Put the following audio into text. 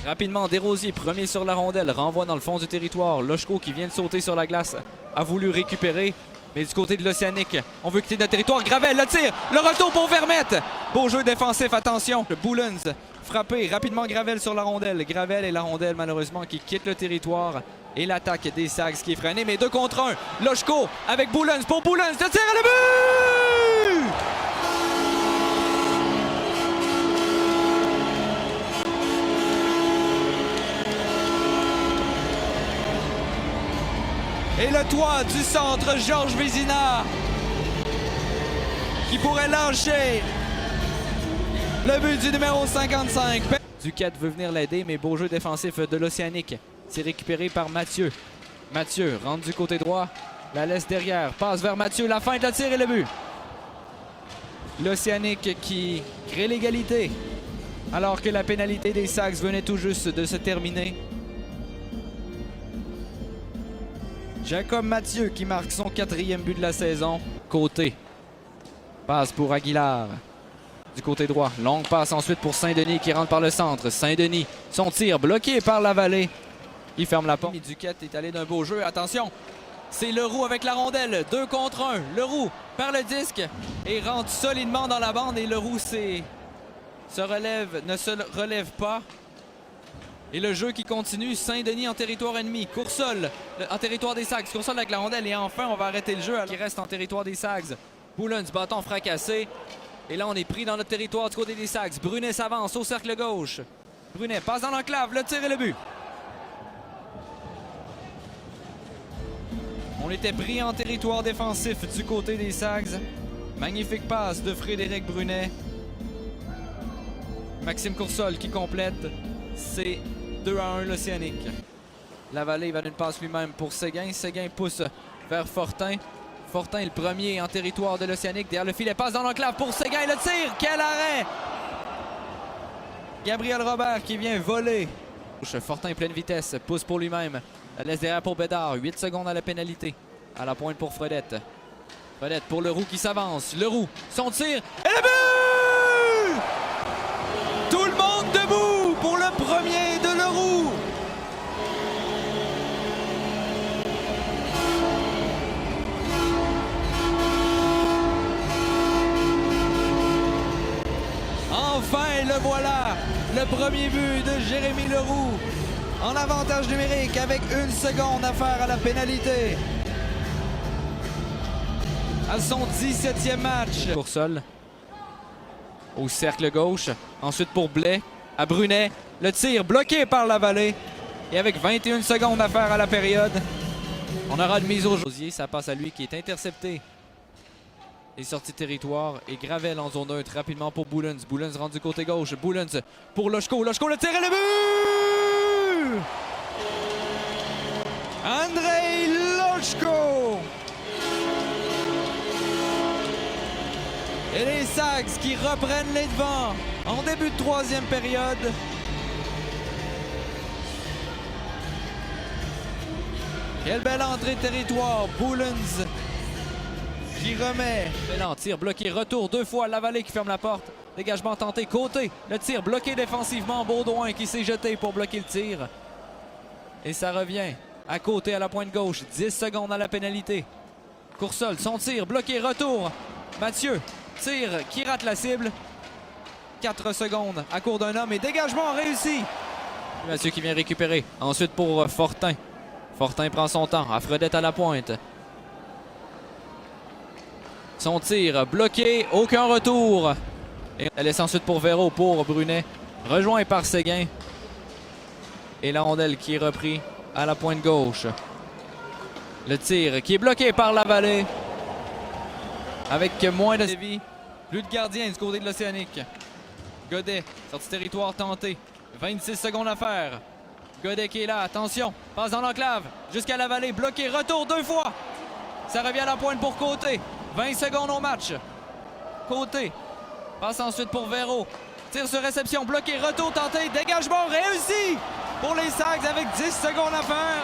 Rapidement, Desrosiers, premier sur la rondelle, renvoie dans le fond du territoire. Lochko qui vient de sauter sur la glace a voulu récupérer. Mais du côté de l'Océanique, on veut quitter notre territoire. Gravel, le tir, le retour pour Vermette. Beau jeu défensif, attention. Le Boulens frappé rapidement Gravel sur la rondelle. Gravel et la rondelle malheureusement qui quittent le territoire. Et l'attaque des Sags qui est freinée, mais 2 contre 1. Lochko avec Boulens pour Boulens, le tir à le but! Et le toit du centre, Georges Vézina, qui pourrait lâcher le but du numéro 55. Duquette veut venir l'aider, mais beau jeu défensif de l'Océanique. C'est récupéré par Mathieu. Mathieu rentre du côté droit, la laisse derrière, passe vers Mathieu, la feinte, le tir et le but. L'Océanique qui crée l'égalité, alors que la pénalité des Sags venait tout juste de se terminer. Jacob Mathieu qui marque son 4e but de la saison. Côté. Passe pour Aguilar. Du côté droit. Longue passe ensuite pour Saint-Denis qui rentre par le centre. Saint-Denis, son tir bloqué par la vallée. Il ferme la porte. Duquette est allé d'un beau jeu. Attention, c'est Leroux avec la rondelle. 2 contre 1. Leroux perd le disque et rentre solidement dans la bande. Et Leroux ne se relève pas. Et le jeu qui continue, Saint-Denis en territoire ennemi, Coursol en territoire des Sags, Coursol avec la rondelle et enfin on va arrêter le jeu qui reste en territoire des Sags. Boulens, bâton fracassé. Et là on est pris dans notre territoire du côté des Sags. Brunet s'avance au cercle gauche. Brunet passe dans l'enclave, le tir et le but. On était pris en territoire défensif du côté des Sags. Magnifique passe de Frédéric Brunet. Maxime Coursol qui complète. C'est 2-1 l'Océanique. Lavallée va d'une passe lui-même pour Séguin. Séguin pousse vers Fortin. Fortin est le premier en territoire de l'Océanique. Derrière le filet, passe dans l'enclave pour Séguin. Le tir, quel arrêt! Gabriel Robert qui vient voler. Fortin pleine vitesse, pousse pour lui-même. La laisse derrière pour Bédard. 8 secondes à la pénalité. À la pointe pour Fredette. Fredette pour Leroux qui s'avance. Leroux, son tir et le but! Tout le monde debout pour le premier de Leroux. Enfin, le voilà, le premier but de Jérémy Leroux. En avantage numérique avec 1 seconde à faire à la pénalité. À son 17e match. Coursol au cercle gauche. Ensuite pour Blais. À Brunet. Le tir bloqué par la vallée. Et avec 21 secondes à faire à la période, on aura une mise au jeu. Ça passe à lui qui est intercepté. Et sorti de territoire. Et Gravel en zone neutre rapidement pour Boulens. Boulens rentre du côté gauche. Boulens pour Lochko. Lochko le tir et le but! Andrei Lochko! Et les Sags qui reprennent les devants en début de 3e période. Quelle belle entrée de territoire. Boulens qui remet. Bel tir bloqué. Retour 2 fois. Lavallée qui ferme la porte. Dégagement tenté. Côté. Le tir bloqué défensivement. Baudouin qui s'est jeté pour bloquer le tir. Et ça revient à côté à la pointe gauche. 10 secondes à la pénalité. Coursol, son tir bloqué. Retour. Mathieu. Tir qui rate la cible. 4 secondes à court d'un homme et dégagement réussi. Mathieu qui vient récupérer. Ensuite pour Fortin. Fortin prend son temps. À Fredette à la pointe. Son tir bloqué. Aucun retour. Et elle laisse ensuite pour Véro, pour Brunet. Rejoint par Séguin. Et la rondelle qui est repris à la pointe gauche. Le tir qui est bloqué par la vallée. Avec moins de vie. Plus de gardiens du côté de l'Océanique. Godet, sorti territoire tenté. 26 secondes à faire. Godet qui est là, attention. Passe dans l'enclave. Jusqu'à la vallée, bloqué. Retour 2 fois. Ça revient à la pointe pour Côté. 20 secondes au match. Côté. Passe ensuite pour Véro. Tire sur réception, bloqué. Retour tenté. Dégagement réussi pour les Sags avec 10 secondes à faire.